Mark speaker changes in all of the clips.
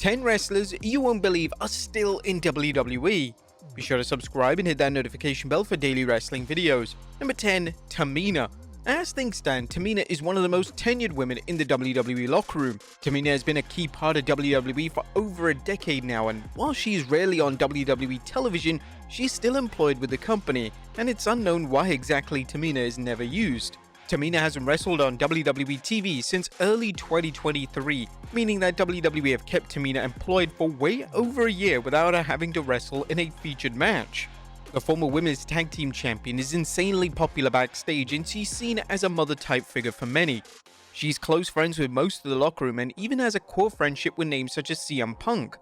Speaker 1: 10 wrestlers you won't believe are still in WWE. Be sure to subscribe and hit that notification bell for daily wrestling videos. Number 10. Tamina. As things stand, Tamina is one of the most tenured women in the WWE locker room. Tamina has been a key part of WWE for over a decade now, and while she is rarely on WWE television, she is still employed with the company, and it's unknown why exactly Tamina is never used. Tamina hasn't wrestled on WWE TV since early 2023, meaning that WWE have kept Tamina employed for way over a year without her having to wrestle in a featured match. The former women's tag team champion is insanely popular backstage, and she's seen as a mother-type figure for many. She's close friends with most of the locker room and even has a core friendship with names such as CM Punk.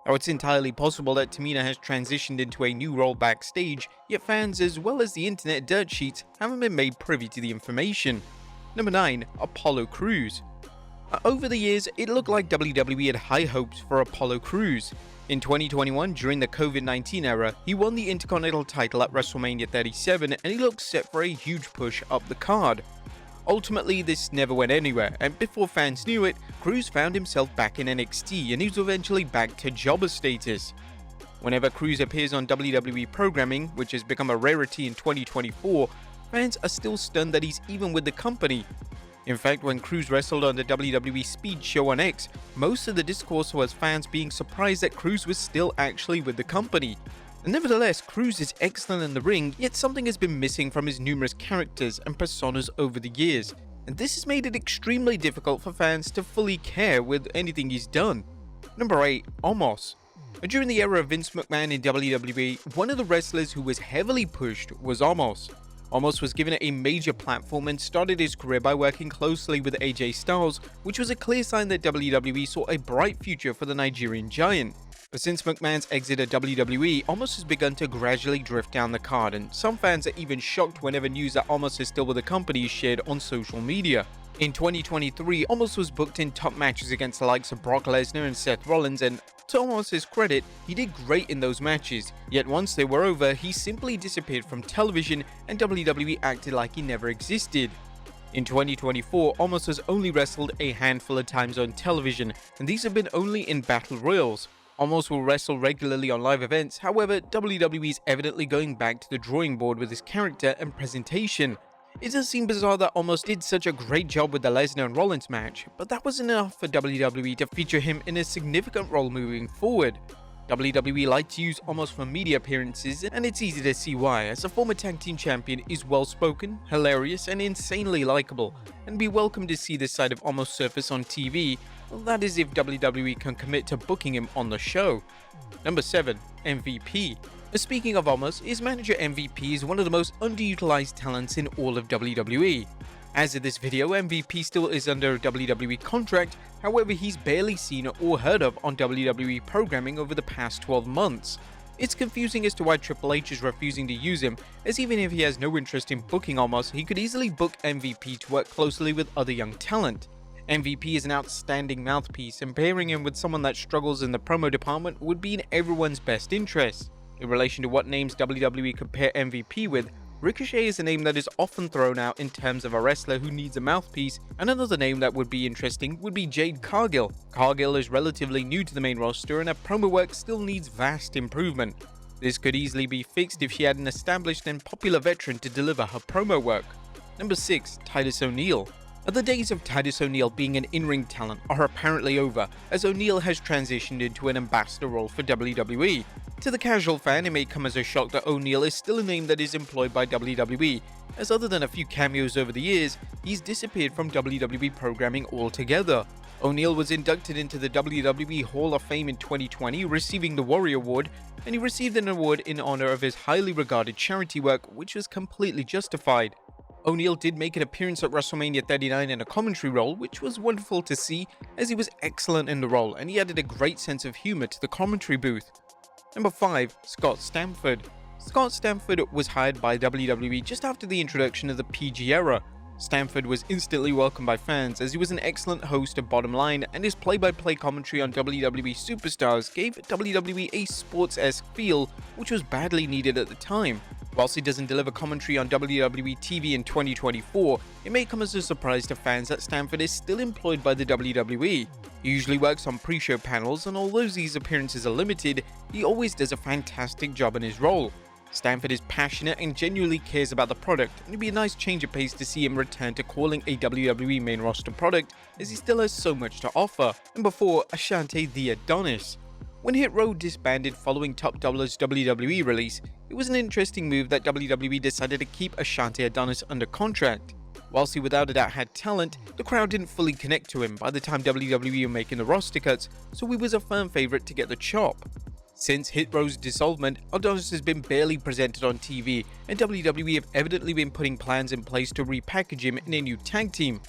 Speaker 1: Now, it's entirely possible that Tamina has transitioned into a new role backstage, yet fans as well as the internet dirt sheets haven't been made privy to the information. Number 9. Apollo Crews. Over the years, it looked like WWE had high hopes for Apollo Crews. In 2021, during the COVID-19 era, he won the Intercontinental title at Wrestlemania 37 and he looked set for a huge push up the card. Ultimately, this never went anywhere, and before fans knew it, Crews found himself back in NXT and he was eventually back to jobber status. Whenever Crews appears on WWE programming, which has become a rarity in 2024, fans are still stunned that he's even with the company. In fact, when Crews wrestled on the WWE Speed show on X, most of the discourse was fans being surprised that Crews was still actually with the company. Nevertheless, Crews is excellent in the ring, yet something has been missing from his numerous characters and personas over the years, and this has made it extremely difficult for fans to fully care with anything he's done. Number 8. Omos. During the era of Vince McMahon in WWE, one of the wrestlers who was heavily pushed was Omos. Omos was given a major platform and started his career by working closely with AJ Styles, which was a clear sign that WWE saw a bright future for the Nigerian giant. But since McMahon's exit of WWE, Omos has begun to gradually drift down the card, and some fans are even shocked whenever news that Omos is still with the company is shared on social media. In 2023, Omos was booked in top matches against the likes of Brock Lesnar and Seth Rollins, and to Omos' credit, he did great in those matches, yet once they were over, he simply disappeared from television and WWE acted like he never existed. In 2024, Omos has only wrestled a handful of times on television, and these have been only in battle royals. Omos will wrestle regularly on live events, however, WWE is evidently going back to the drawing board with his character and presentation. It does seem bizarre that Omos did such a great job with the Lesnar and Rollins match, but that wasn't enough for WWE to feature him in a significant role moving forward. WWE like to use Omos for media appearances, and it's easy to see why, as a former tag team champion is well-spoken, hilarious, and insanely likable, and be welcome to see this side of Omos surface on TV. Well, that is if WWE can commit to booking him on the show. Number 7. MVP. Speaking of Omos, his manager MVP is one of the most underutilized talents in all of WWE. As of this video, MVP still is under a WWE contract, however he's barely seen or heard of on WWE programming over the past 12 months. It's confusing as to why Triple H is refusing to use him, as even if he has no interest in booking Omos, he could easily book MVP to work closely with other young talent. MVP is an outstanding mouthpiece, and pairing him with someone that struggles in the promo department would be in everyone's best interest. In relation to what names WWE could pair MVP with, Ricochet is a name that is often thrown out in terms of a wrestler who needs a mouthpiece, and another name that would be interesting would be Jade Cargill. Cargill is relatively new to the main roster and her promo work still needs vast improvement. This could easily be fixed if she had an established and popular veteran to deliver her promo work. Number 6. Titus O'Neil. The days of Titus O'Neil being an in-ring talent are apparently over, as O'Neil has transitioned into an ambassador role for WWE. To the casual fan, it may come as a shock that O'Neil is still a name that is employed by WWE, as other than a few cameos over the years, he's disappeared from WWE programming altogether. O'Neil was inducted into the WWE Hall of Fame in 2020, receiving the Warrior Award, and he received an award in honor of his highly regarded charity work, which was completely justified. O'Neil did make an appearance at Wrestlemania 39 in a commentary role, which was wonderful to see as he was excellent in the role and he added a great sense of humor to the commentary booth. Number 5. Scott Stamford. Scott Stamford was hired by WWE just after the introduction of the PG era. Stamford was instantly welcomed by fans as he was an excellent host of Bottom Line, and his play-by-play commentary on WWE Superstars gave WWE a sports-esque feel, which was badly needed at the time. Whilst he doesn't deliver commentary on WWE TV in 2024, it may come as a surprise to fans that Stanford is still employed by the WWE. He usually works on pre-show panels, and although these appearances are limited, he always does a fantastic job in his role. Stanford is passionate and genuinely cares about the product, and it'd be a nice change of pace to see him return to calling a WWE main roster product, as he still has so much to offer. And before, Ashante the Adonis. When Hit Row disbanded following Top Dollar's WWE release, it was an interesting move that WWE decided to keep Ashante Adonis under contract. Whilst he without a doubt had talent, the crowd didn't fully connect to him by the time WWE were making the roster cuts, so he was a firm favourite to get the chop. Since Hit Row's dissolvement, Adonis has been barely presented on TV, and WWE have evidently been putting plans in place to repackage him in a new tag team.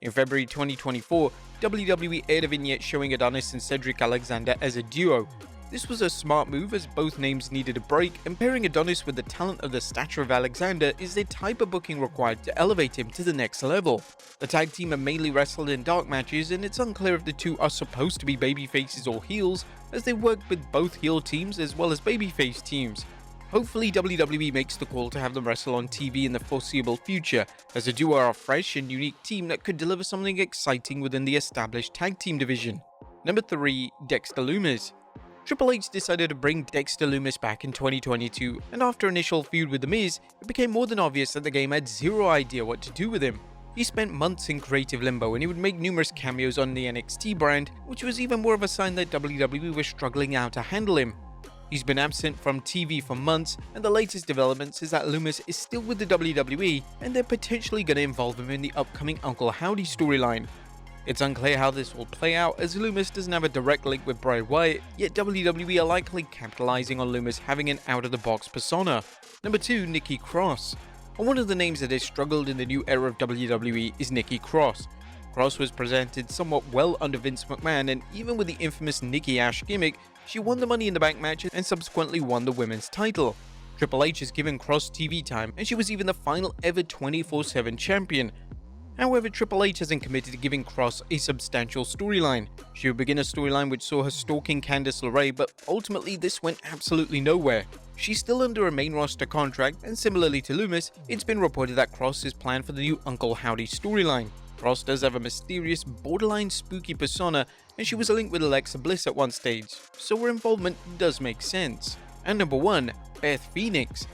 Speaker 1: In February 2024, WWE aired a vignette showing Adonis and Cedric Alexander as a duo. This was a smart move as both names needed a break, and pairing Adonis with the talent of the stature of Alexander is the type of booking required to elevate him to the next level. The tag team have mainly wrestled in dark matches, and it's unclear if the two are supposed to be babyfaces or heels, as they work with both heel teams as well as babyface teams. Hopefully WWE makes the call to have them wrestle on TV in the foreseeable future, as the duo are a fresh and unique team that could deliver something exciting within the established tag team division. Number 3. Dexter Lumis. Triple H decided to bring Dexter Lumis back in 2022, and after initial feud with The Miz, it became more than obvious that the game had zero idea what to do with him. He spent months in creative limbo, and he would make numerous cameos on the NXT brand, which was even more of a sign that WWE was struggling how to handle him. He's been absent from TV for months, and the latest developments is that Lumis is still with the WWE, and they're potentially going to involve him in the upcoming Uncle Howdy storyline. It's unclear how this will play out, as Lumis doesn't have a direct link with Bray Wyatt, yet WWE are likely capitalizing on Lumis having an out-of-the-box persona. Number 2. Nikki Cross. And one of the names that has struggled in the new era of WWE is Nikki Cross. Cross was presented somewhat well under Vince McMahon, and even with the infamous Nikki Ash gimmick, she won the Money in the Bank match and subsequently won the women's title. Triple H has given Cross TV time, and she was even the final ever 24/7 champion. However, Triple H hasn't committed to giving Cross a substantial storyline. She would begin a storyline which saw her stalking Candice LeRae, but ultimately this went absolutely nowhere. She's still under a main roster contract, and similarly to Lumis, it's been reported that Cross is planned for the new Uncle Howdy storyline. Cross does have a mysterious, borderline spooky persona, and she was linked with Alexa Bliss at one stage, so her involvement does make sense. And number 1. Beth Phoenix.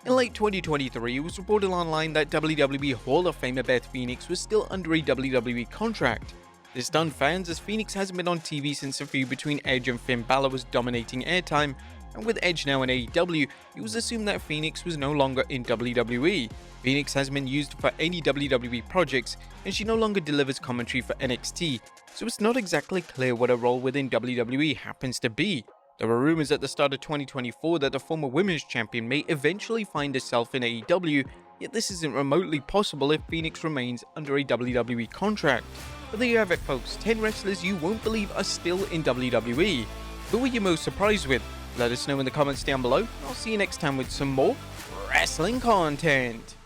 Speaker 1: In late 2023, it was reported online that WWE Hall of Famer Beth Phoenix was still under a WWE contract. This stunned fans, as Phoenix hasn't been on TV since a feud between Edge and Finn Balor was dominating airtime, and with Edge now in AEW, it was assumed that Phoenix was no longer in WWE. Phoenix hasn't been used for any WWE projects, and she no longer delivers commentary for NXT, so it's not exactly clear what her role within WWE happens to be. There were rumors at the start of 2024 that the former women's champion may eventually find herself in AEW, yet this isn't remotely possible if Phoenix remains under a WWE contract. But there you have it folks, 10 wrestlers you won't believe are still in WWE. Who were you most surprised with? Let us know in the comments down below. I'll see you next time with some more wrestling content.